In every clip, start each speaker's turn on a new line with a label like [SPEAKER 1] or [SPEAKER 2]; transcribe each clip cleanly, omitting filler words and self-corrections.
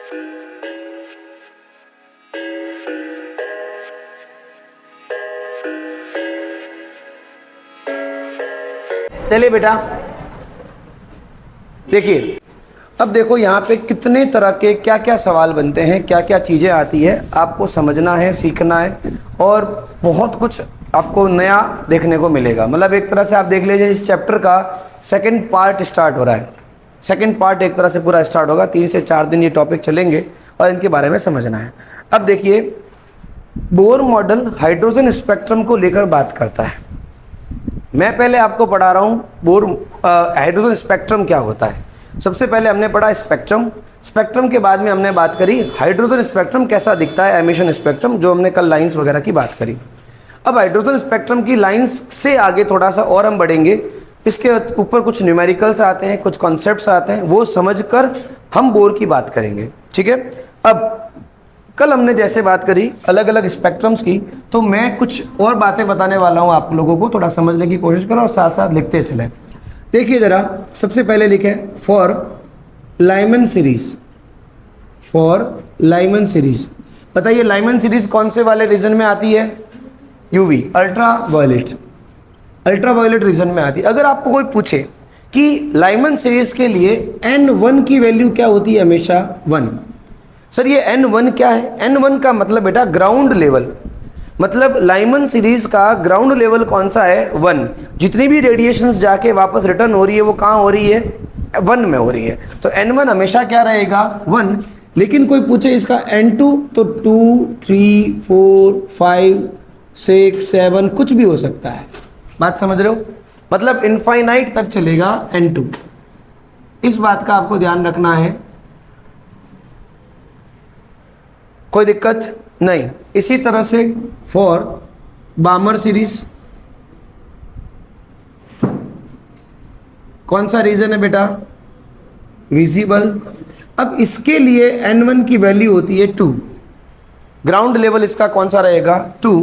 [SPEAKER 1] चलिए बेटा देखिए, अब देखो यहाँ पे कितने तरह के क्या क्या सवाल बनते हैं, क्या क्या चीज़ें आती है, आपको समझना है, सीखना है और बहुत कुछ आपको नया देखने को मिलेगा। मतलब एक तरह से आप देख लीजिए इस चैप्टर का सेकंड पार्ट स्टार्ट हो रहा है। सेकंड पार्ट एक तरह से पूरा स्टार्ट होगा, 3 से 4 दिन ये टॉपिक चलेंगे और इनके बारे में समझना है। अब देखिए, बोर मॉडल हाइड्रोजन स्पेक्ट्रम को लेकर बात करता है। मैं पहले आपको पढ़ा रहा हूँ बोर हाइड्रोजन स्पेक्ट्रम क्या होता है। सबसे पहले हमने पढ़ा स्पेक्ट्रम, स्पेक्ट्रम के बाद में हमने बात करी हाइड्रोजन स्पेक्ट्रम कैसा दिखता है, एमिशन स्पेक्ट्रम, जो हमने कल लाइंस वगैरह की बात करी। अब हाइड्रोजन स्पेक्ट्रम की लाइंस से आगे थोड़ा सा और हम बढ़ेंगे, इसके ऊपर कुछ न्यूमेरिकल्स आते हैं, कुछ कॉन्सेप्ट्स आते हैं, वो समझकर हम बोर की बात करेंगे। ठीक है, अब कल हमने जैसे बात करी अलग अलग स्पेक्ट्रम्स की, तो मैं कुछ और बातें बताने वाला हूं आप लोगों को, थोड़ा समझने की कोशिश करो और साथ साथ लिखते चलें। देखिए जरा, सबसे पहले लिखे for Lyman series, for Lyman series. बताइए लाइमन सीरीज कौन से वाले रीजन में आती है? UV, ultra violet, ultra violet region में आती है। अगर आपको कोई पूछे कि लाइमन सीरीज के लिए N1 की वैल्यू क्या होती है? हमेशा 1। सर ये N1 क्या है? N1 का मतलब बेटा ग्राउंड लेवल, मतलब लाइमन सीरीज का ग्राउंड लेवल कौन सा है? 1। जितनी भी रेडिएशंस जाके वापस रिटर्न हो रही है वो कहाँ हो रही है? 1 में हो रही है। तो N1 हमेशा क्या रहेगा? 1। लेकिन कोई पूछे इसका N2 तो 2, 3, 4, 5, 6, 7 कुछ भी हो सकता है। बात समझ रहे हो? मतलब इनफाइनाइट तक चलेगा N2। इस बात का आपको ध्यान रखना है, कोई दिक्कत नहीं। इसी तरह से फॉर बामर सीरीज, कौन सा रीजन है बेटा? विजिबल। अब इसके लिए N1 की वैल्यू होती है 2, ग्राउंड लेवल इसका कौन सा रहेगा? 2।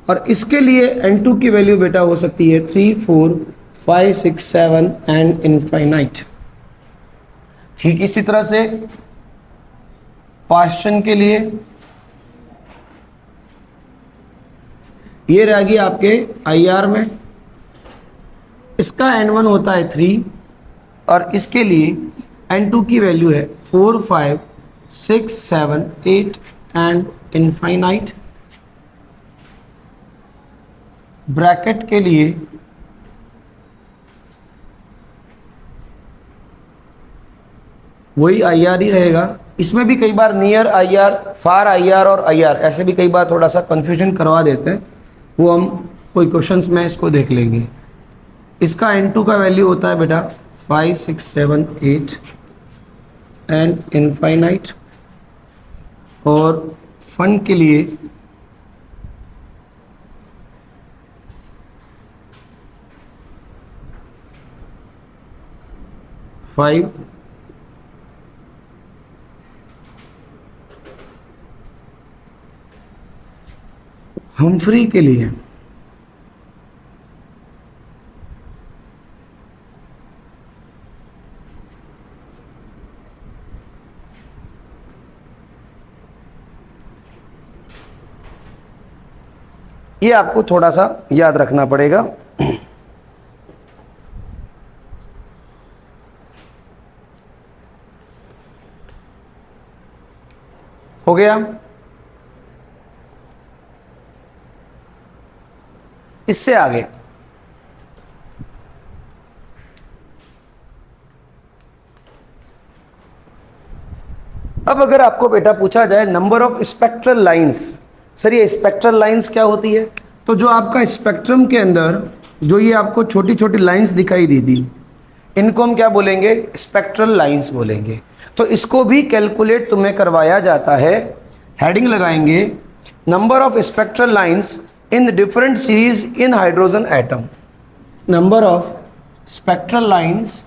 [SPEAKER 1] और इसके लिए N2 की वैल्यू बेटा हो सकती है 3, 4, 5, 6, 7 एंड इनफाइनाइट। ठीक इसी तरह से पास्चन के लिए ये रहेगी आपके IR में, इसका N1 होता है 3 और इसके लिए N2 की वैल्यू है 4, 5, 6, 7, 8 एंड इनफाइनाइट। ब्रैकेट के लिए वही IR ही रहेगा। इसमें भी कई बार नियर IR, फार IR और IR ऐसे भी कई बार थोड़ा सा कंफ्यूजन करवा देते हैं, वो हम कोई क्वेश्चंस में इसको देख लेंगे। इसका N2 का वैल्यू होता है बेटा 5, 6, 7, 8 एंड इनफाइनाइट। और फन के लिए फाइव, हम्फ्री के लिए ये आपको थोड़ा सा याद रखना पड़ेगा। हो गया? इससे आगे अब अगर आपको बेटा पूछा जाए number of spectral lines, sir ये स्पेक्ट्रल लाइंस क्या होती है? तो जो आपका स्पेक्ट्रम के अंदर जो ये आपको छोटी छोटी लाइंस दिखाई दी थी, इनको हम क्या बोलेंगे? स्पेक्ट्रल लाइंस बोलेंगे। तो इसको भी कैलकुलेट तुम्हें करवाया जाता है। हेडिंग लगाएंगे number of spectral lines in different series in hydrogen atom. Number of spectral lines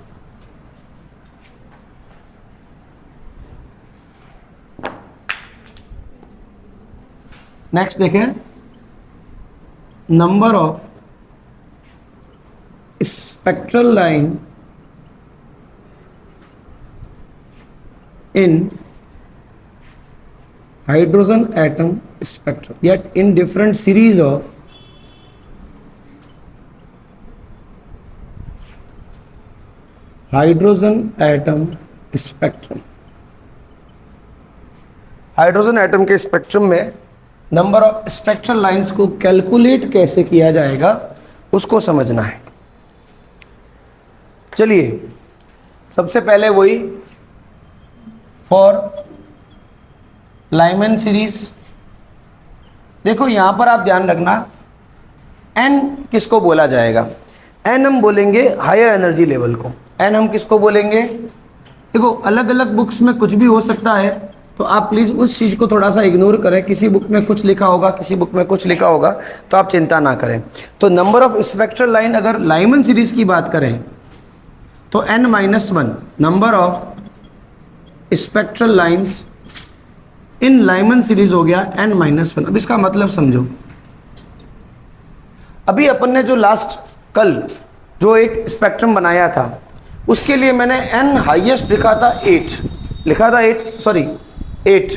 [SPEAKER 1] next देखें, number of spectral line in hydrogen atom spectrum, yet in different series of hydrogen atom spectrum. Hydrogen atom के spectrum में number of spectral lines को calculate कैसे किया जाएगा उसको समझना है। चलिए सबसे पहले वही फॉर लाइमन सीरीज। देखो यहां पर आप ध्यान रखना, एन किसको बोला जाएगा? एन हम बोलेंगे हायर एनर्जी लेवल को। एन हम किसको बोलेंगे? देखो अलग अलग बुक्स में कुछ भी हो सकता है, तो आप प्लीज़ उस चीज़ को थोड़ा सा इग्नोर करें। किसी बुक में कुछ लिखा होगा, किसी बुक में कुछ लिखा होगा, तो आप चिंता ना करें। तो नंबर ऑफ स्पेक्ट्रल लाइन अगर लाइमन सीरीज की बात करें तो n-1 number of spectral lines in Lyman series हो गया n-1। अब इसका मतलब समझो, अभी अपन ने जो लास्ट कल जो एक स्पेक्ट्रम बनाया था उसके लिए मैंने n हाईएस्ट लिखा था 8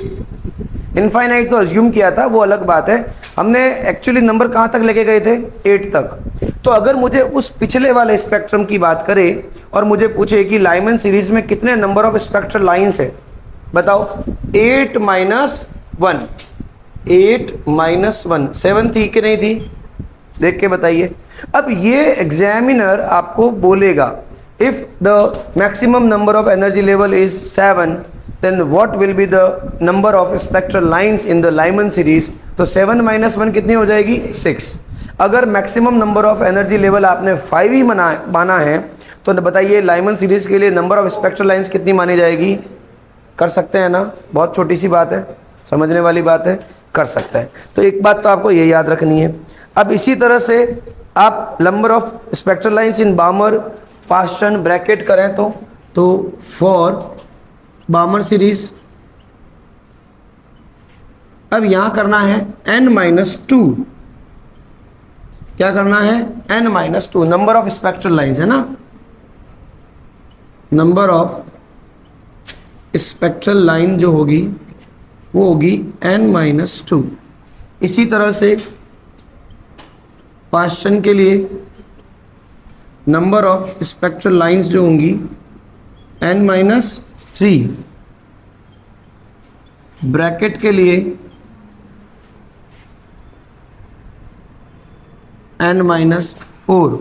[SPEAKER 1] इनफाइनाइट तो अज्यूम किया था, वो अलग बात है। हमने एक्चुअली नंबर कहाँ तक लेके गए थे? 8 तक। तो अगर मुझे उस पिछले वाले स्पेक्ट्रम की बात करें और मुझे पूछे कि लाइमन सीरीज में कितने नंबर ऑफ स्पेक्ट्रल लाइंस है, बताओ। 8 माइनस 1 7 थी कि नहीं थी? देख के बताइए। अब ये एग्जामिनर आपको बोलेगा if the maximum number of energy level is 7 then what will be the number of spectral lines in the Lyman series? तो 7 - 1 कितनी हो जाएगी? 6। अगर maximum number of energy level आपने 5 ही माना है तो बताइए लाइमन सीरीज के लिए नंबर ऑफ स्पेक्ट्रल लाइंस कितनी मानी जाएगी? कर सकते हैं ना? बहुत छोटी सी बात है, समझने वाली बात है, कर सकते हैं। तो एक बात तो आपको ये याद रखनी है। अब इसी तरह से आप number of spectral lines in बामर Paschen bracket करें तो फॉर बामर सीरीज, अब यहां करना है n-2। क्या करना है? n-2 number of spectral lines है ना, नंबर ऑफ स्पेक्ट्रल लाइन जो होगी वो होगी n-2। इसी तरह से पास्टन के लिए नंबर ऑफ स्पेक्ट्रल लाइंस जो होंगी n-3। ब्रैकेट के लिए n-4।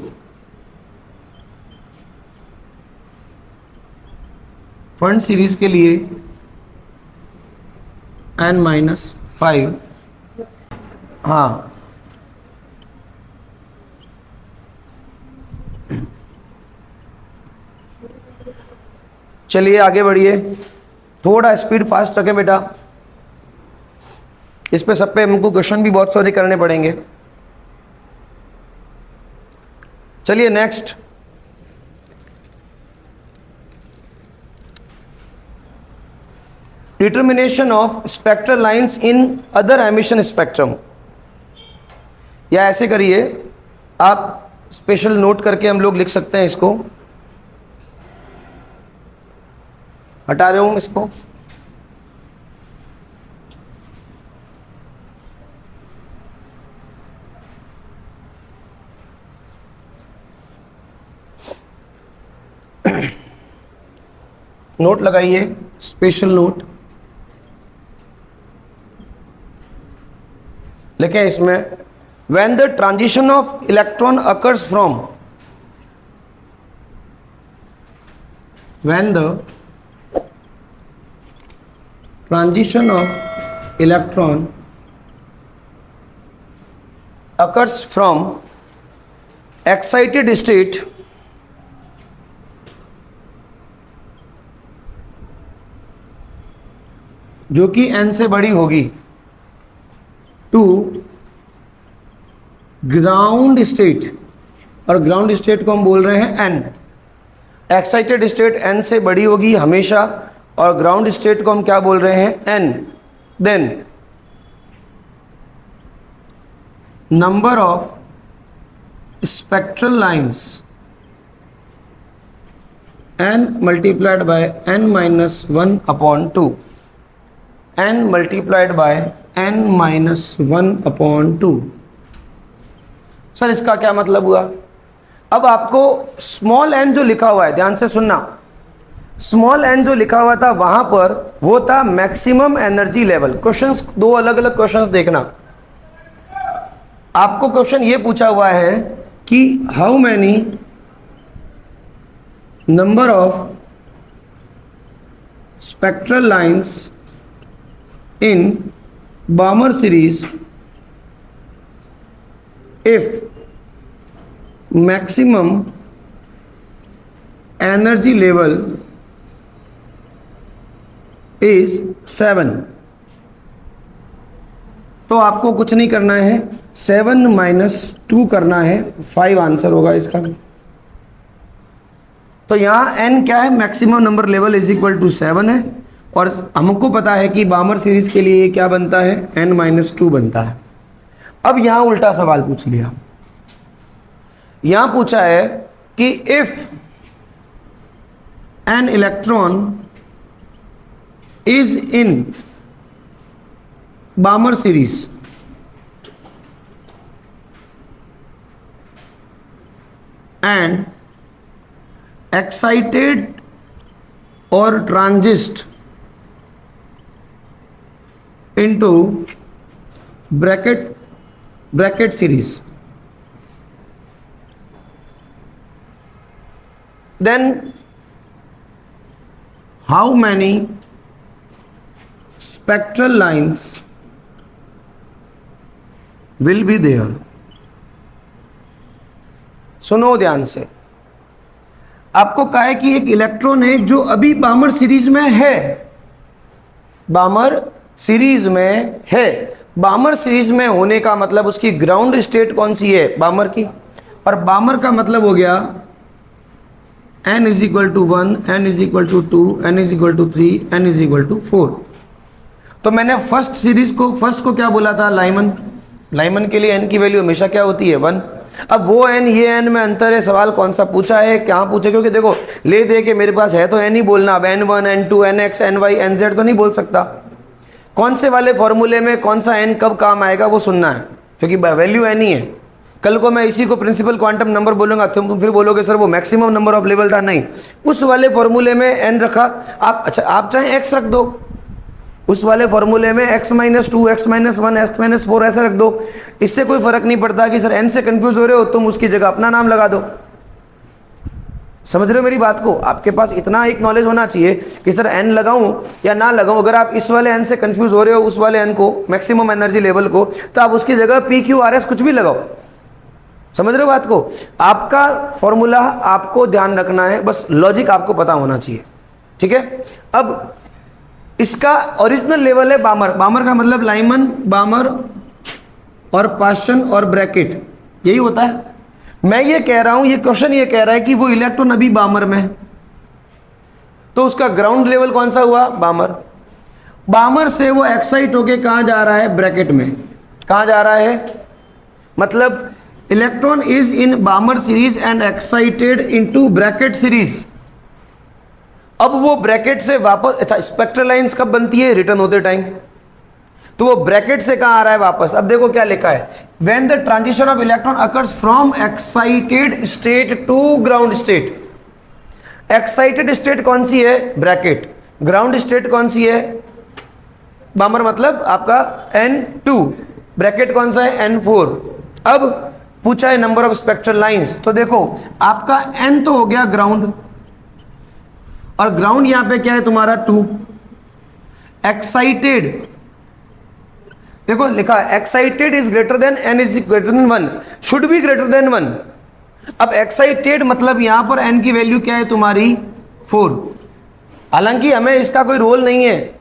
[SPEAKER 1] फंड सीरीज के लिए n-5। हाँ, चलिए आगे बढ़िए। थोड़ा स्पीड फास्ट रखें बेटा, इस पे सब पे हमको क्वेश्चन भी बहुत सारे करने पड़ेंगे। चलिए next, determination of spectral lines in other emission spectrum. या ऐसे करिए, आप स्पेशल नोट करके हम लोग लिख सकते हैं, इसको हटा रहा हूं इसको। नोट लगाइए, स्पेशल नोट लिखे इसमें। When the transition of electron occurs from, when the transition of electron occurs from excited state जो कि n से बड़ी होगी टू ग्राउंड स्टेट, और ग्राउंड स्टेट को हम बोल रहे हैं n। एक्साइटेड स्टेट n से बड़ी होगी हमेशा, और ग्राउंड स्टेट को हम क्या बोल रहे हैं? n। Then number of spectral lines n multiplied by n-1/2। n multiplied by n minus 1/2। Sir इसका क्या मतलब हुआ? अब आपको स्मॉल n जो लिखा हुआ है, ध्यान से सुनना, स्मॉल n जो लिखा हुआ था वहां पर वो था मैक्सिमम एनर्जी लेवल। क्वेश्चंस, दो अलग अलग क्वेश्चंस देखना। आपको क्वेश्चन ये पूछा हुआ है कि how many number of spectral lines in बामर series if maximum energy level is 7। तो आपको कुछ नहीं करना है, 7 माइनस 2 करना है, 5 आंसर होगा इसका। तो यहाँ n क्या है? Maximum number level is equal to 7 है, और हमको पता है कि बामर सीरीज के लिए क्या बनता है? n माइनस 2 बनता है। अब यहाँ उल्टा सवाल पूछ लिया, यहाँ पूछा है कि if an electron is in Balmer series and excited or transist into bracket series, then how many spectral lines will be there? सुनो ध्यान से, आपको कहा है कि एक इलेक्ट्रॉन है जो अभी बामर सीरीज में है, बामर सीरीज में है। बामर सीरीज में होने का मतलब उसकी ग्राउंड स्टेट कौन सी है? बामर की। और बामर का मतलब हो गया n is equal to 1, n is equal to 2, n is equal to 3, n is equal to 4। तो मैंने फर्स्ट सीरीज को, फर्स्ट को क्या बोला था? लाइमन। लाइमन के लिए n की वैल्यू हमेशा क्या होती है? 1। अब वो n ये n में अंतर है, सवाल कौन सा पूछा है, क्या पूछे? क्योंकि देखो ले दे के मेरे पास है तो n ही बोलना। अब n1, n2, nx, ny, nz तो नहीं बोल सकता। कौन से वाले फॉर्मूले में कौन सा n कब काम आएगा वो सुनना है, क्योंकि वैल्यू n ही है। कल को मैं इसी को प्रिंसिपल क्वांटम नंबर बोलूंगा, तुम फिर बोलोगे सर वो मैक्सिमम नंबर ऑफ लेवल था। नहीं, उस वाले फॉर्मूले में n रखा आप, अच्छा आप चाहे x रख दो, उस वाले फॉर्मूले में x minus 2, x minus 1, x minus 4 ऐसा रख दो। इससे कोई फर्क नहीं पड़ता कि सर n से कंफ्यूज हो रहे हो, तुम उसकी जगह अपना नाम लगा दो। समझ रहे हो मेरी बात को? आपके पास इतना एक नॉलेज होना चाहिए कि सर n लगाऊं या ना लगाऊं। अगर आप इस वाले n से कंफ्यूज हो रहे हो, उस वाले n को, मैक्सिमम एनर्जी लेवल को, तो आप उसकी जगह PQRS कुछ भी लगाओ। समझ रहे हो बात को? आपका फॉर्मूला आपको ध्यान रखना है, बस लॉजिक आपको पता होना चाहिए, ठीक है। अब इसका ओरिजिनल लेवल है बामर। बामर का मतलब लाइमन, बामर और पास्चन और ब्रैकेट, यही होता है। मैं ये कह रहा हूं, ये क्वेश्चन ये कह रहा है कि वो इलेक्ट्रॉन अभी बामर में है, तो उसका ग्राउंड लेवल कौन सा हुआ? बामर। बामर से वो एक्साइट होके कहां जा रहा है? ब्रैकेट में। कहां जा रहा है? मतलब electron is in बामर series and excited into Brackett series. अब वो ब्रैकेट से वापस, अच्छा स्पेक्ट्रल लाइंस कब बनती है? रिटर्न होते टाइम। तो वो ब्रैकेट से कहां आ रहा है? वापस। अब देखो क्या लिखा है, when the transition of electron occurs from excited state to ground state. Excited state कौन सी है? ब्रैकेट। ग्राउंड स्टेट कौन सी है? बामर, मतलब आपका N2। ब्रैकेट कौन सा है? N4। अब पूछा है नंबर ऑफ स्पेक्ट्रल लाइंस, तो देखो आपका n तो हो गया ग्राउंड, और ग्राउंड यहां पे क्या है तुम्हारा? 2। एक्साइटेड, देखो लिखा है excited is greater than n is greater than 1, should be greater than 1। अब एक्साइटेड मतलब यहां पर n की वैल्यू क्या है तुम्हारी? 4। हालांकि हमें इसका कोई रोल नहीं है,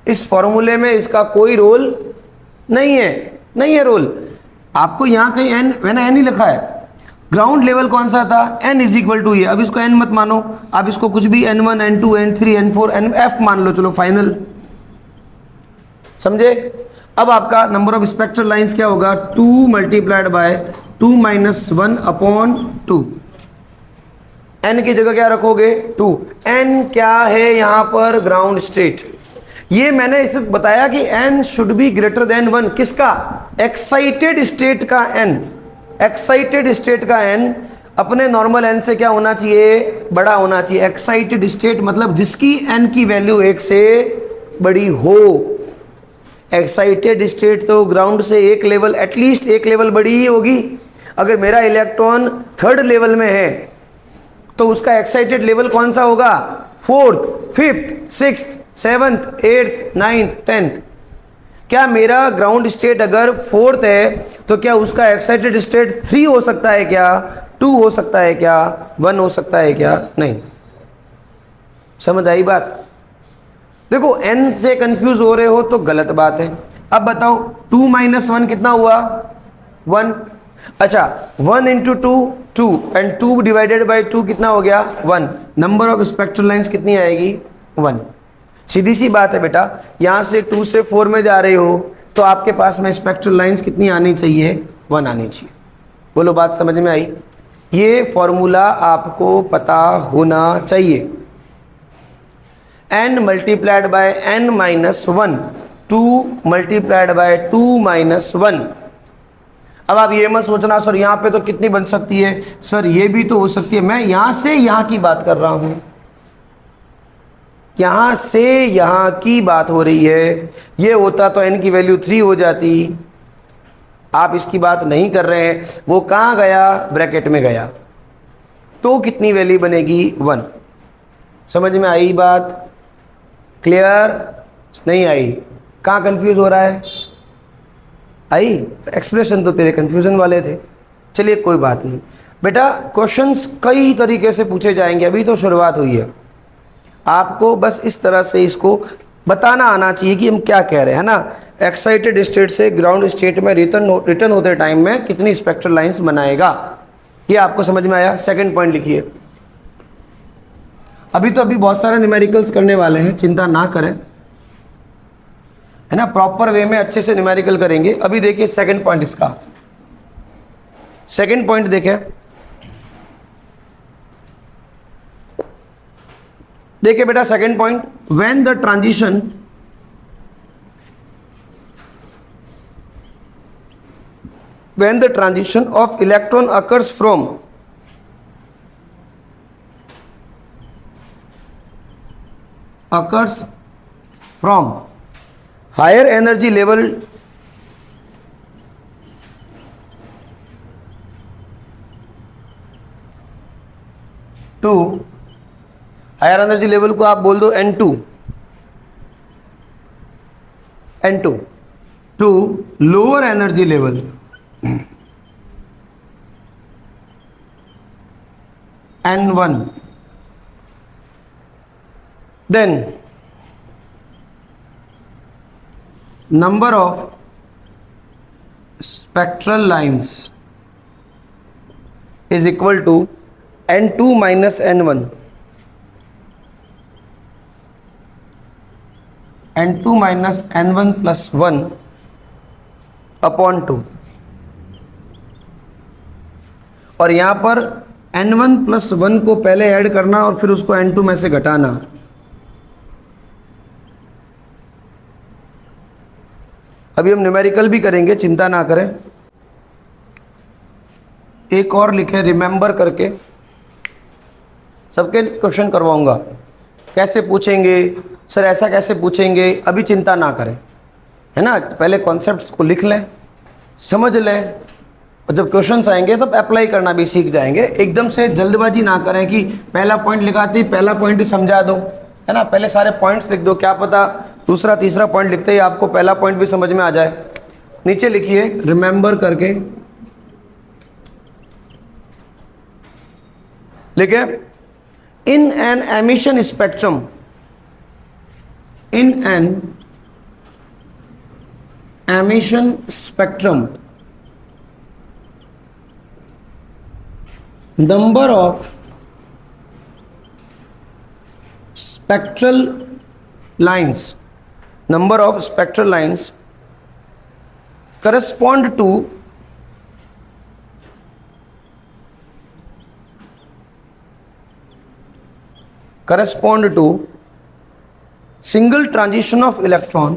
[SPEAKER 1] इस फॉर्मूले में इसका कोई रोल नहीं है रोल। आपको यहां कहीं n, मैंने n ही लिखा है। ग्राउंड लेवल कौन सा था? n इज इक्वल टू ये। अब इसको n मत मानो, आप इसको कुछ भी n1, n2, n3, n4, nf मान लो, चलो फाइनल। समझे? अब आपका नंबर ऑफ स्पेक्ट्रल लाइंस क्या होगा? 2 मल्टीप्लाइड बाय 2 माइनस 1/2। n की जगह क्या रखोगे? 2। n क्या है यहां पर? Ground state. ये मैंने इसे बताया कि n should be greater than 1, किसका? एक्साइटेड स्टेट का n, एक्साइटेड स्टेट का n अपने नॉर्मल n से क्या होना चाहिए? बड़ा होना चाहिए। एक्साइटेड स्टेट मतलब जिसकी n की वैल्यू 1 से बड़ी हो। एक्साइटेड स्टेट तो ग्राउंड से एक लेवल, एटलीस्ट एक लेवल बड़ी ही होगी। अगर मेरा इलेक्ट्रॉन थर्ड लेवल में है तो उसका एक्साइटेड लेवल कौन सा होगा? Fourth, fifth, sixth, seventh, eighth, ninth, tenth. क्या मेरा ग्राउंड स्टेट अगर फोर्थ है तो क्या उसका एक्साइटेड स्टेट 3 हो सकता है क्या? 2 हो सकता है क्या? 1 हो सकता है क्या? नहीं। समझ आई बात? देखो n से कंफ्यूज हो रहे हो तो गलत बात है। अब बताओ 2 - 1 कितना हुआ? 1। अच्छा 1 × 2 2 एंड 2 डिवाइडेड बाई 2 कितना हो गया? 1। नंबर ऑफ स्पेक्ट्रल लाइंस कितनी आएगी? 1। सीधी सी बात है बेटा, यहां से 2 से 4 में जा रहे हो तो आपके पास में स्पेक्ट्रल लाइंस कितनी आनी चाहिए? 1 आनी चाहिए। बोलो बात समझ में आई? ये फॉर्मूला आपको पता होना चाहिए। n multiplied by n -1, 2 multiplied by 2 - 1। अब आप ये मत सोचना सर यहाँ पे तो कितनी बन सकती है, सर ये भी तो हो सकती है। मैं यहां से यहां की बात कर रहा हूं, यहां से यहां की बात हो रही है। ये होता तो n की वैल्यू 3 हो जाती। आप इसकी बात नहीं कर रहे हैं, वो कहां गया? ब्रैकेट में गया। तो कितनी वैल्यू बनेगी? 1। समझ में आई बात? क्लियर? नहीं आई? कहाँ कंफ्यूज हो रहा है? आई? एक्सप्रेशन तो तेरे कंफ्यूजन वाले थे। चलिए कोई बात नहीं बेटा, क्वेश्चंस कई तरीके से पूछे जाएंगे, अभी तो शुरुआत हुई है। आपको बस इस तरह से इसको बताना आना चाहिए कि हम क्या कह रहे हैं ना। एक्साइटेड स्टेट से ग्राउंड स्टेट में रिटर्न होते टाइम में कितनी स्पेक्ट्रल लाइंस बनाएगा, ये आपको समझ में आया? सेकंड पॉइंट लिखिए। अभी बहुत सारे न्यूमेरिकल्स करने वाले हैं, चिंता ना करें, है ना। प्रॉपर वे में अच्छे से न्यूमेरिकल करेंगे। अभी देखिए सेकंड पॉइंट इसका। सेकंड पॉइंट देखें, देखिए बेटा second point, when the transition of electron occurs from higher energy level to higher energy level को आप बोल दो N2 to lower energy level N1, then number of spectral lines is equal to N2 minus N1, N2 minus N1 plus 1 upon 2। और यहां पर N1 plus 1 को पहले add करना और फिर उसको N2 में से घटाना। अभी हम न्यूमेरिकल भी करेंगे, चिंता ना करें। एक और लिखे रिमेंबर करके, सबके क्वेश्चन करवाऊंगा। कैसे पूछेंगे सर, ऐसा कैसे पूछेंगे, अभी चिंता ना करें, है ना। पहले कॉन्सेप्ट्स को लिख लें, समझ लें, और जब क्वेश्चंस आएंगे तब अप्लाई करना भी सीख जाएंगे। एकदम से जल्दबाजी ना करें कि पहला पॉइंट लिखाते पहला पॉइंट ही समझा दो, है ना। पहले सारे पॉइंट्स लिख दो, क्या पता दूसरा तीसरा पॉइंट लिखते ही आपको पहला पॉइंट भी समझ में आ जाए। नीचे लिखिए रिमेंबर करके, लिखे in an emission spectrum, in an emission spectrum, number of spectral lines correspond to single transition of electron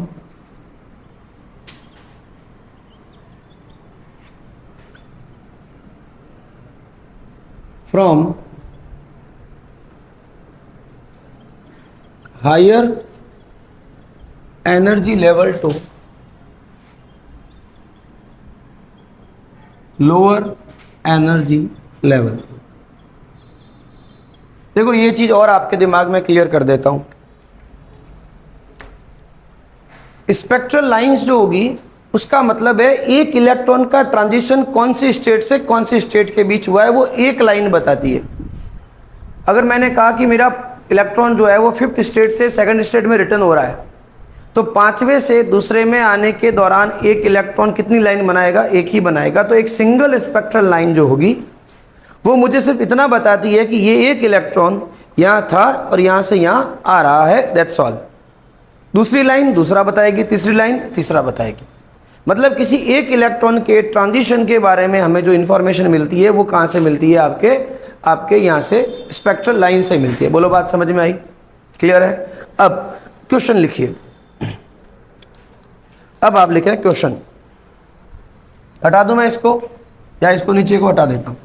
[SPEAKER 1] from higher energy level to lower energy level. देखो ये चीज और आपके दिमाग में क्लियर कर देता हूं। स्पेक्ट्रल लाइंस जो होगी उसका मतलब है एक इलेक्ट्रॉन का ट्रांजिशन कौन सी स्टेट से कौन सी स्टेट के बीच हुआ है, वो एक लाइन बताती है। अगर मैंने कहा कि मेरा इलेक्ट्रॉन जो है वो 5th स्टेट से 2nd स्टेट में रिटर्न हो रहा है, तो 5वें से दूसरे में आने के दौरान एक इलेक्ट्रॉन कितनी लाइन बनाएगा? एक ही बनाएगा। तो एक सिंगल स्पेक्ट्रल लाइन जो होगी वो मुझे सिर्फ इतना बताती है कि ये एक इलेक्ट्रॉन यहाँ था और यहाँ से यहाँ आ रहा है, दैट्स ऑल। दूसरी लाइन दूसरा बताएगी, तीसरी लाइन तीसरा बताएगी। मतलब किसी एक इलेक्ट्रॉन के ट्रांजिशन के बारे में हमें जो इंफॉर्मेशन मिलती है वो कहाँ से मिलती है? आपके यहाँ से स्पेक्ट्रल लाइन से मिलती है। बोलो बात समझ में आई? क्लियर है? अब क्वेश्चन लिखिए। अब आप लिखें क्वेश्चन। हटा दूं मैं इसको या इसको नीचे को हटा देता हूं?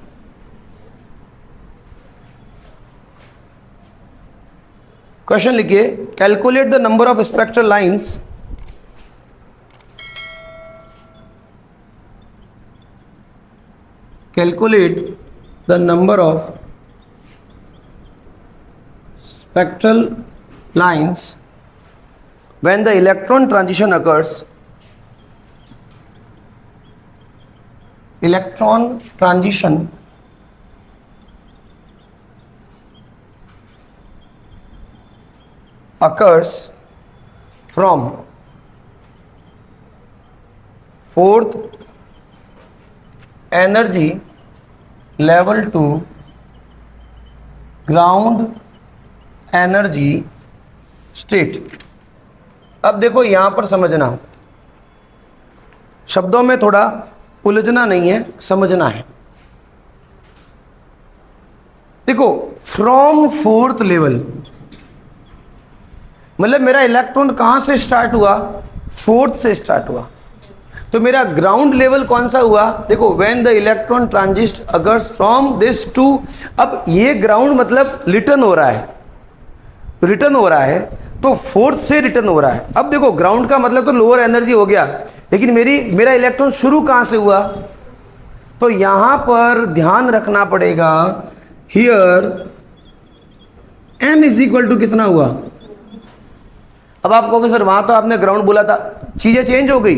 [SPEAKER 1] क्वेश्चन लिखिए, calculate the number of spectral lines calculate the number of spectral lines when the electron transition occurs. Electron transition occurs from 4th energy level to ground energy state। अब देखो यहां पर समझना, शब्दों में थोड़ा उलझना नहीं है, समझना है। देखो फ्रॉम 4th लेवल मतलब मेरा इलेक्ट्रॉन कहां से स्टार्ट हुआ? 4th से स्टार्ट हुआ। तो मेरा ग्राउंड लेवल कौन सा हुआ? देखो when the electron transits occurs from this to, अब ये ग्राउंड मतलब रिटर्न हो रहा है, रिटर्न हो रहा है, तो 4th से रिटर्न हो रहा है। अब देखो ग्राउंड का मतलब तो लोअर एनर्जी हो गया, लेकिन मेरा इलेक्ट्रॉन शुरू कहां से हुआ? तो यहां पर ध्यान रखना पड़ेगा, here n is equal to कितना हुआ? अब आप कहोगे सर वहां तो आपने ग्राउंड बोला था, चीजें चेंज हो गई।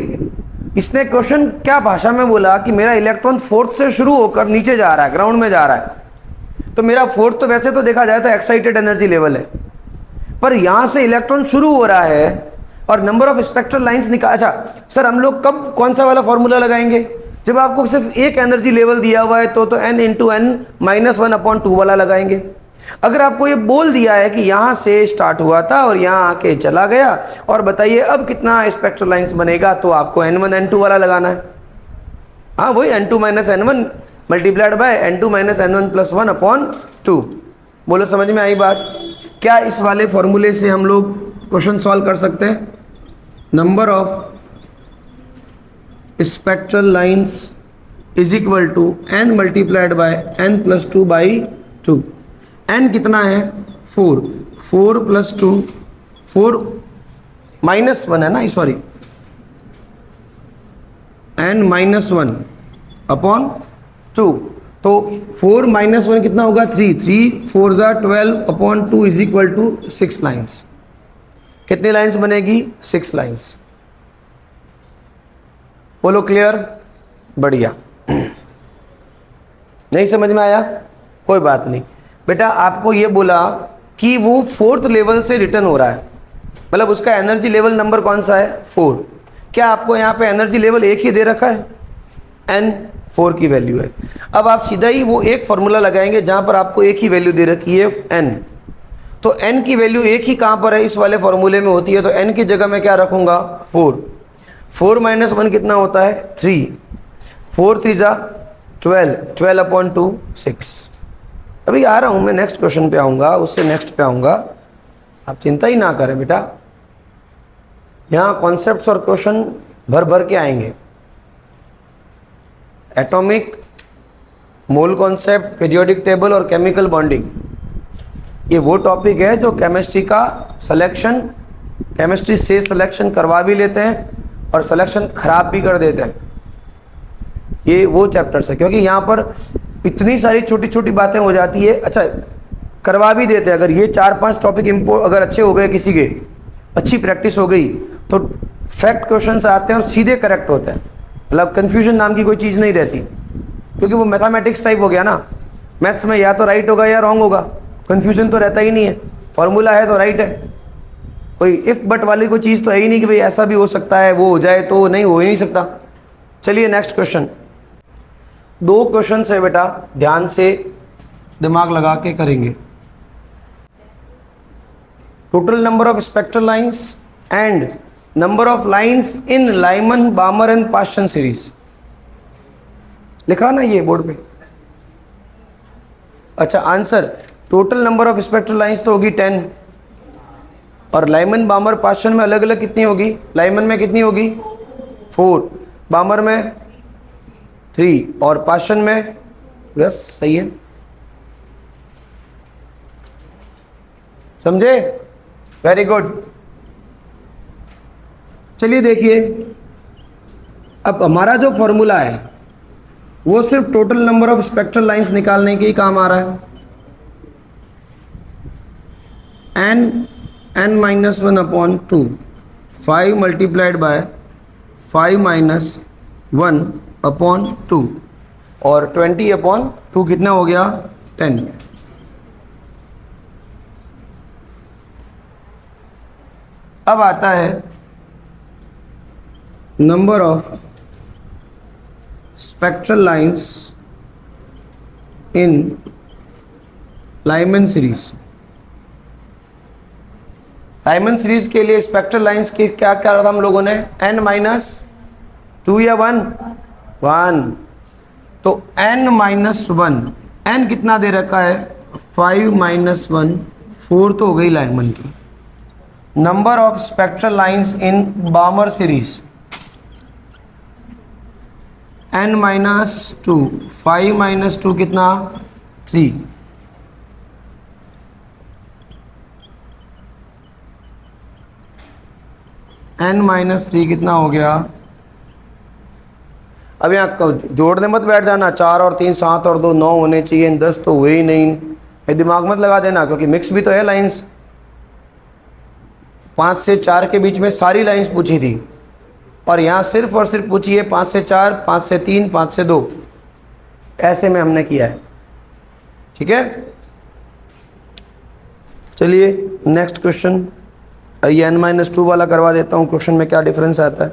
[SPEAKER 1] इसने क्वेश्चन क्या भाषा में बोला कि मेरा इलेक्ट्रॉन 4th से शुरू होकर नीचे जा रहा है, ग्राउंड में जा रहा है। तो मेरा 4th तो वैसे तो देखा जाए तो एक्साइटेड एनर्जी लेवल है, पर यहां से इलेक्ट्रॉन शुरू हो रहा है और नंबर ऑफ स्पेक्ट्रल लाइंस निकाल। अच्छा सर हम लोग कब कौन सा वाला फॉर्मूला लगाएंगे? जब आपको सिर्फ एक एनर्जी लेवल दिया हुआ है तो n इंटू n -1/2 वाला लगाएंगे। अगर आपको ये बोल दिया है कि यहां से स्टार्ट हुआ था और यहां आके चला गया और बताइए अब कितना स्पेक्ट्रल लाइंस बनेगा, तो आपको n1 n2 वाला लगाना है। हाँ वही n2 - n1 multiplied by n2 - n1 + 1/2। बोलो समझ में आई बात? क्या इस वाले फॉर्मूले से हम लोग क्वेश्चन सॉल्व कर सकते हैं? Number of spectral lines is equal to n multiplied by n + 2/2। n कितना है? 4 + 2 4 -1 है ना, सॉरी n -1/2। तो 4 - 1 कितना होगा? 3 4 = 12/2 इज इक्वल टू 6 लाइन्स। कितनी लाइन्स बनेगी? 6 लाइन्स। बोलो क्लियर? बढ़िया। नहीं समझ में आया? कोई बात नहीं बेटा, आपको ये बोला कि वो 4th लेवल से रिटर्न हो रहा है, मतलब उसका एनर्जी लेवल नंबर कौन सा है? 4। क्या आपको यहाँ पे एनर्जी लेवल एक ही दे रखा है? n 4 की वैल्यू है। अब आप सीधा ही वो एक फॉर्मूला लगाएंगे जहां पर आपको एक ही वैल्यू दे रखी है n। तो n की वैल्यू एक ही कहां पर है? इस वाले फॉर्मूले में होती है। तो n की जगह मैं क्या रखूंगा? 4 -1 कितना होता है? 3 4 3 12 12/2 6। अभी आ रहा हूं मैं, नेक्स्ट क्वेश्चन पे आऊंगा, उससे नेक्स्ट पे आऊंगा, आप चिंता ही ना करें बेटा। यहाँ कॉन्सेप्ट्स और क्वेश्चन भर भर के आएंगे। Atomic, mole concept, periodic table और केमिकल बॉन्डिंग, ये वो टॉपिक है जो केमिस्ट्री का सिलेक्शन, केमिस्ट्री से सिलेक्शन करवा भी लेते हैं और सिलेक्शन खराब भी कर देते हैं। ये वो चैप्टर्स है, क्योंकि यहाँ पर इतनी सारी छोटी छोटी बातें हो जाती है। अच्छा, करवा भी देते हैं। अगर ये 4-5 टॉपिक अगर अच्छे हो गए, किसी के अच्छी प्रैक्टिस हो गई, तो फैक्ट क्वेश्चंस आते हैं और सीधे करेक्ट होते हैं। मतलब कन्फ्यूजन नाम की कोई चीज़ नहीं रहती, क्योंकि वो मैथमेटिक्स टाइप हो गया ना। मैथ्स में या तो राइट होगा या रॉन्ग होगा, कन्फ्यूजन तो रहता ही नहीं है। फॉर्मूला है तो राइट है, कोई इफ बट वाली कोई चीज़ तो है ही नहीं कि भाई ऐसा भी हो सकता है, वो हो जाए तो नहीं, हो ही नहीं सकता। चलिए नेक्स्ट क्वेश्चन। 2 क्वेश्चन है बेटा, ध्यान से दिमाग लगा के करेंगे। Total number of spectral lines and number of lines in Lyman, बामर and Paschen series. लिखा ना ये बोर्ड पे। अच्छा, answer total number of spectral lines तो होगी 10, और लाइमन, बामर, पास्चन में अलग अलग कितनी होगी? लाइमन में कितनी होगी? 4, बामर में 3 और पास्चन में बस। सही है, समझे? Very good. चलिए देखिए, अब हमारा जो फॉर्मूला है वो सिर्फ total number of spectral lines निकालने के ही काम आ रहा है। n-1/2, 5 मल्टीप्लाइड बाय 5 - 1/2 और 20/2 कितना हो गया? 10। अब आता है number of spectral lines in Lyman series. Lyman series के लिए स्पेक्ट्रल लाइंस के क्या क्या रहा था हम लोगों ने? n-2 या 1? तो n-1, n कितना दे रखा है? 5 - 1, 4 तो हो गई लाइमन की। Number of spectral lines in बामर series n-2, 5 - 2 कितना? 3। n-3 कितना हो गया? अब यहाँ जोड़ने मत बैठ जाना, 4 और 3 7 और 2 9 होने चाहिए, 10 तो हुए ही नहीं। ये दिमाग मत लगा देना, क्योंकि मिक्स भी तो है लाइंस। 5 से 4 के बीच में सारी लाइंस पूछी थी, और यहाँ सिर्फ और सिर्फ पूछी है 5 से 4, 5 से 3, 5 से 2। ऐसे में हमने किया है, ठीक है। चलिए नेक्स्ट क्वेश्चन, ये n-2 वाला करवा देता हूँ। क्वेश्चन में क्या डिफरेंस आता है?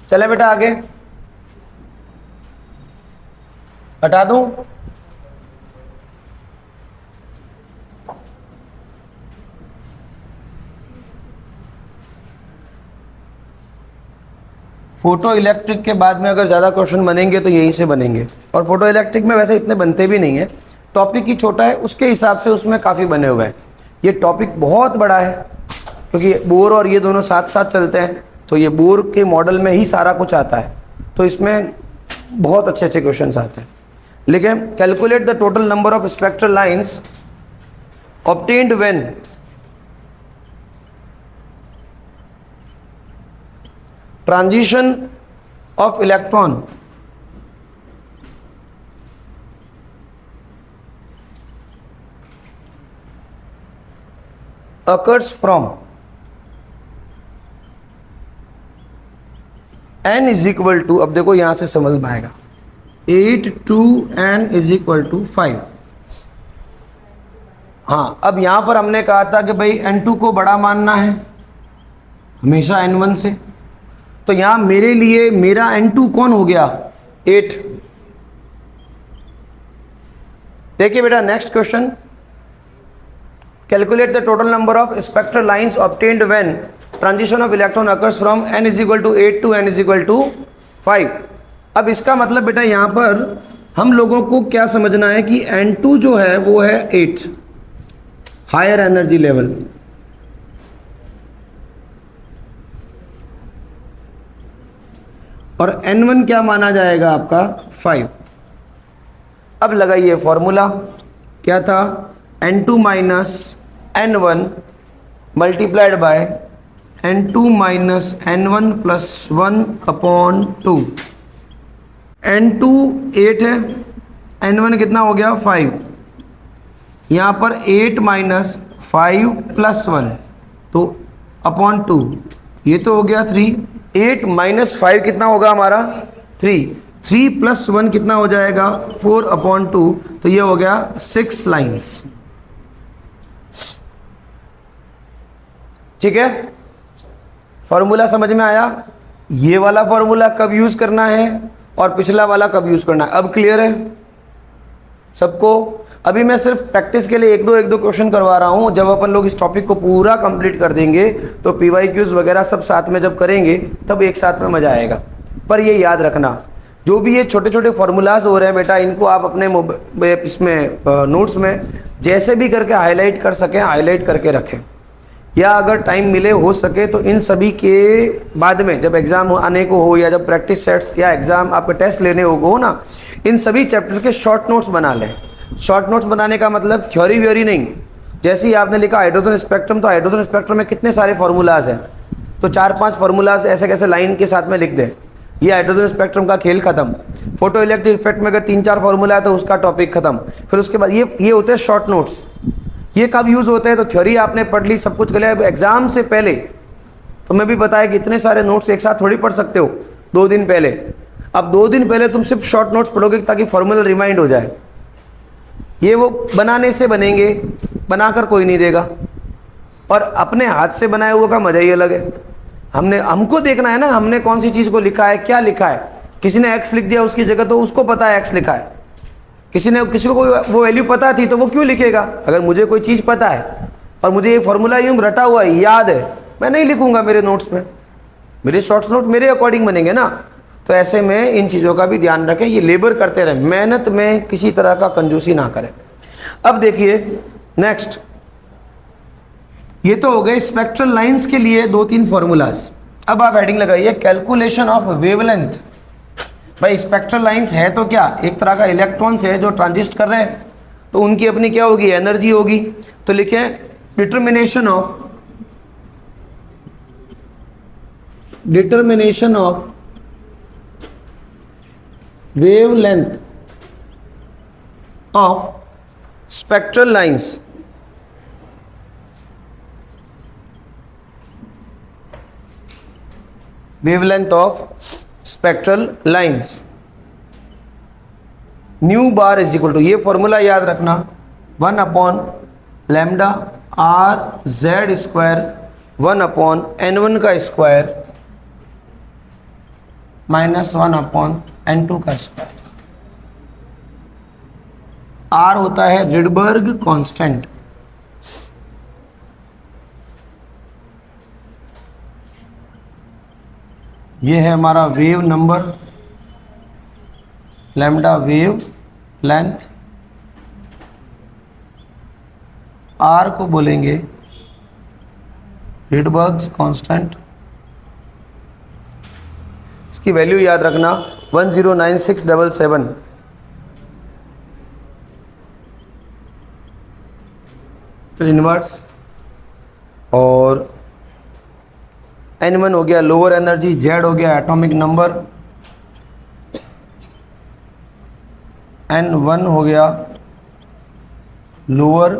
[SPEAKER 1] चले बेटा आगे, हटा दूं? फोटो इलेक्ट्रिक के बाद में अगर ज़्यादा क्वेश्चन बनेंगे तो यहीं से बनेंगे, और फोटो इलेक्ट्रिक में वैसे इतने बनते भी नहीं है, टॉपिक ही छोटा है, उसके हिसाब से उसमें काफ़ी बने हुए हैं। ये टॉपिक बहुत बड़ा है, क्योंकि बोर और ये दोनों साथ साथ चलते हैं, तो ये बोर के मॉडल में ही सारा कुछ आता है, तो इसमें बहुत अच्छे अच्छे क्वेश्चन आते हैं। लेकिन calculate the total number of spectral lines obtained when transition of electron occurs from n is equal to, अब देखो यहां से समझ में आएगा, 8 to n is equal to 5। हाँ, अब यहां पर हमने कहा था कि भाई n2 को बड़ा मानना है हमेशा n1 से, तो यहां मेरे लिए मेरा n2 कौन हो गया? 8। देखिए बेटा next question, calculate the total number of spectral lines obtained when transition of electron occurs from n is equal to 8 to n is equal to 5। अब इसका मतलब बेटा यहाँ पर हम लोगों को क्या समझना है कि N2 जो है वो है 8, हायर एनर्जी लेवल, और N1 क्या माना जाएगा आपका 5। अब लगाइए फॉर्मूला, क्या था, N2 minus N1 multiplied by N2 minus N1 plus 1/2। N2 8 है, N1 कितना हो गया 5, यहाँ पर 8 माइनस 5 प्लस 1 तो अपॉन 2, ये तो हो गया 3। 8 माइनस 5 कितना होगा हमारा 3, 3 प्लस 1 कितना हो जाएगा 4/2, तो ये हो गया 6 लाइंस। ठीक है, फॉर्मूला समझ में आया। ये वाला फॉर्मूला कब यूज करना है और पिछला वाला कब यूज करना है, अब क्लियर है सबको। अभी मैं सिर्फ प्रैक्टिस के लिए एक दो क्वेश्चन करवा रहा हूं। जब अपन लोग इस टॉपिक को पूरा कंप्लीट कर देंगे तो PYQs वगैरह सब साथ में जब करेंगे तब एक साथ में मजा आएगा। पर ये याद रखना, जो भी ये छोटे छोटे फॉर्मूलाज हो रहे हैं बेटा, इनको आप अपने इसमें नोट्स में जैसे भी करके हाईलाइट कर सकें, हाईलाइट करके रखें, या अगर टाइम मिले हो सके तो इन सभी के बाद में जब एग्जाम आने को हो या जब प्रैक्टिस सेट्स या एग्जाम आपके टेस्ट लेने हो ना, इन सभी चैप्टर के शॉर्ट नोट्स बना लें। शॉर्ट नोट्स बनाने का मतलब थ्योरी व्योरी नहीं। जैसे ही आपने लिखा हाइड्रोजन स्पेक्ट्रम, तो हाइड्रोजन स्पेक्ट्रम में कितने सारे फार्मूलाज हैं, तो 4-5 फार्मूलाज ऐसे कैसे लाइन के साथ में लिख दें, ये हाइड्रोजन स्पेक्ट्रम का खेल खत्म। फोटो इलेक्ट्रिक इफेक्ट में अगर 3-4 फार्मूला है तो उसका टॉपिक खत्म। फिर उसके बाद ये होते हैं शॉर्ट नोट्स। ये कब यूज होते हैं, तो थ्योरी आपने पढ़ ली, सब कुछ कर लिया, एग्जाम से पहले तो मैं भी बताया कि इतने सारे नोट्स एक साथ थोड़ी पढ़ सकते हो 2 दिन पहले। अब 2 दिन पहले तुम सिर्फ शॉर्ट नोट्स पढ़ोगे ताकि फॉर्मूला रिमाइंड हो जाए। ये वो बनाने से बनेंगे, बनाकर कोई नहीं देगा, और अपने हाथ से बनाए हुए का मजा ही अलग है। हमको देखना है ना, हमने कौन सी चीज को लिखा है, क्या लिखा है। किसी ने एक्स लिख दिया उसकी जगह, तो उसको पता है एक्स लिखा है। किसी को वो वैल्यू पता थी तो वो क्यों लिखेगा। अगर मुझे कोई चीज पता है और मुझे ये फॉर्मूला यूं रटा हुआ है, याद है, मैं नहीं लिखूंगा मेरे नोट्स में, मेरे शॉर्ट्स नोट मेरे अकॉर्डिंग बनेंगे ना। तो ऐसे में इन चीज़ों का भी ध्यान रखें, ये लेबर करते रहें, मेहनत में किसी तरह का कंजूसी ना करें। अब देखिए नेक्स्ट, ये तो हो गए स्पेक्ट्रल लाइंस के लिए 2-3 फॉर्मूलाज। अब आप हेडिंग लगाइए कैलकुलेशन ऑफ वेवलेंथ। भाई स्पेक्ट्रल लाइंस है तो क्या, एक तरह का इलेक्ट्रॉन्स है जो ट्रांजिस्ट कर रहे हैं, तो उनकी अपनी क्या होगी, एनर्जी होगी। तो लिखें determination of wavelength of spectral lines nu bar is equal to, ये फॉर्मूला याद रखना, 1/λ RZ स्क्वायर 1/N1 का स्क्वायर माइनस 1/N2 का स्क्वायर। R होता है रिडबर्ग कांस्टेंट। ये है हमारा wave number, lambda wave length, R को बोलेंगे रिडबर्ग कांस्टेंट। इसकी वैल्यू याद रखना 109677। फिर इनवर्स, और N1 हो गया लोअर एनर्जी, Z हो गया एटॉमिक नंबर, N1 हो गया लोअर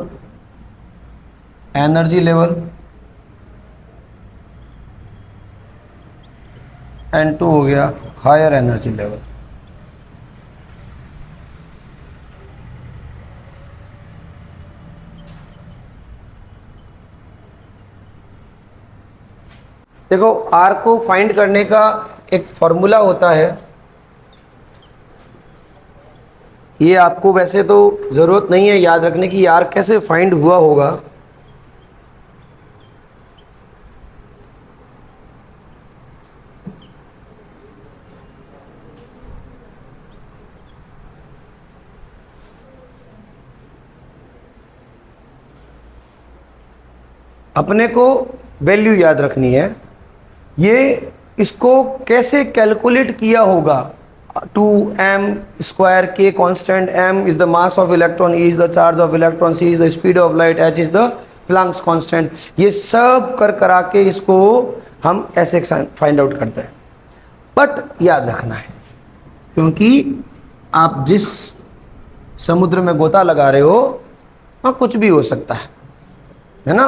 [SPEAKER 1] एनर्जी लेवल, N2 हो गया हायर एनर्जी लेवल। देखो R को फाइंड करने का एक फॉर्मूला होता है, ये आपको वैसे तो ज़रूरत नहीं है याद रखने की R कैसे फाइंड हुआ होगा। अपने को वैल्यू याद रखनी है। ये इसको कैसे कैलकुलेट किया होगा, 2m² k constant, m is the mass of electron, e is the charge of electron, c is the speed of light, h is the Planck's constant. ये सब करा के इसको हम ऐसे फाइंड आउट करते हैं। बट याद रखना है, क्योंकि आप जिस समुद्र में गोता लगा रहे हो वहाँ कुछ भी हो सकता है ना।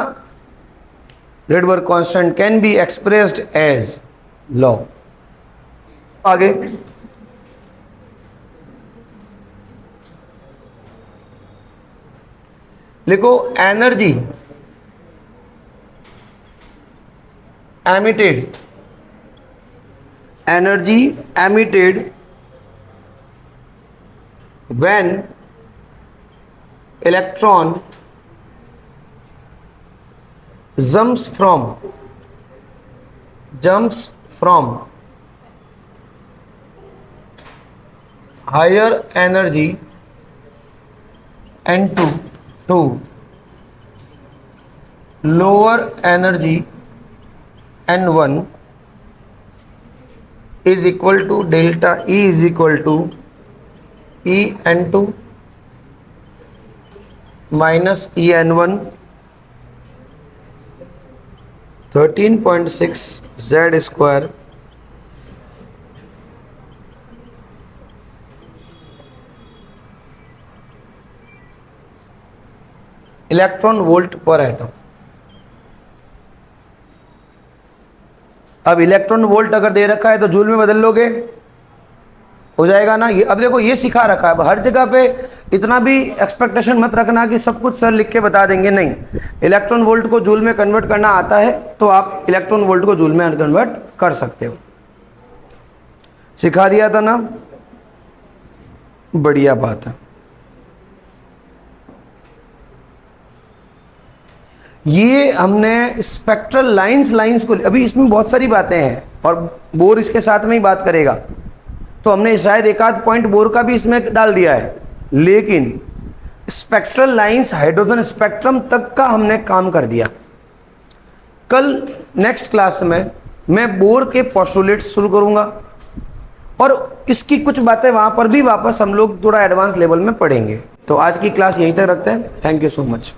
[SPEAKER 1] Rydberg constant can be expressed as law. आगे लिखो, energy emitted, energy emitted when electron jumps from higher energy N2 to lower energy N1 is equal to delta E is equal to En2 minus En1 13.6 Z square electron volt पर atom. अब electron volt अगर दे रखा है तो joule में बदल लोगे, हो जाएगा ना। ये अब देखो, ये सिखा रखा है। अब हर जगह पे इतना भी एक्सपेक्टेशन मत रखना कि सब कुछ सर लिख के बता देंगे, नहीं। इलेक्ट्रॉन वोल्ट को जूल में कन्वर्ट करना आता है तो आप इलेक्ट्रॉन वोल्ट को जूल में कन्वर्ट कर सकते हो। सिखा दिया था ना, बढ़िया बात है। ये हमने स्पेक्ट्रल लाइंस को, अभी इसमें बहुत सारी बातें हैं और बोर इसके साथ में ही बात करेगा, तो हमने शायद एक आध पॉइंट बोर का भी इसमें डाल दिया है, लेकिन स्पेक्ट्रल लाइंस, हाइड्रोजन स्पेक्ट्रम तक का हमने काम कर दिया। कल नेक्स्ट क्लास में मैं बोर के पोस्टुलेट्स शुरू करूंगा और इसकी कुछ बातें वहां पर भी वापस हम लोग थोड़ा एडवांस लेवल में पढ़ेंगे। तो आज की क्लास यहीं तक रखते हैं। Thank you so much.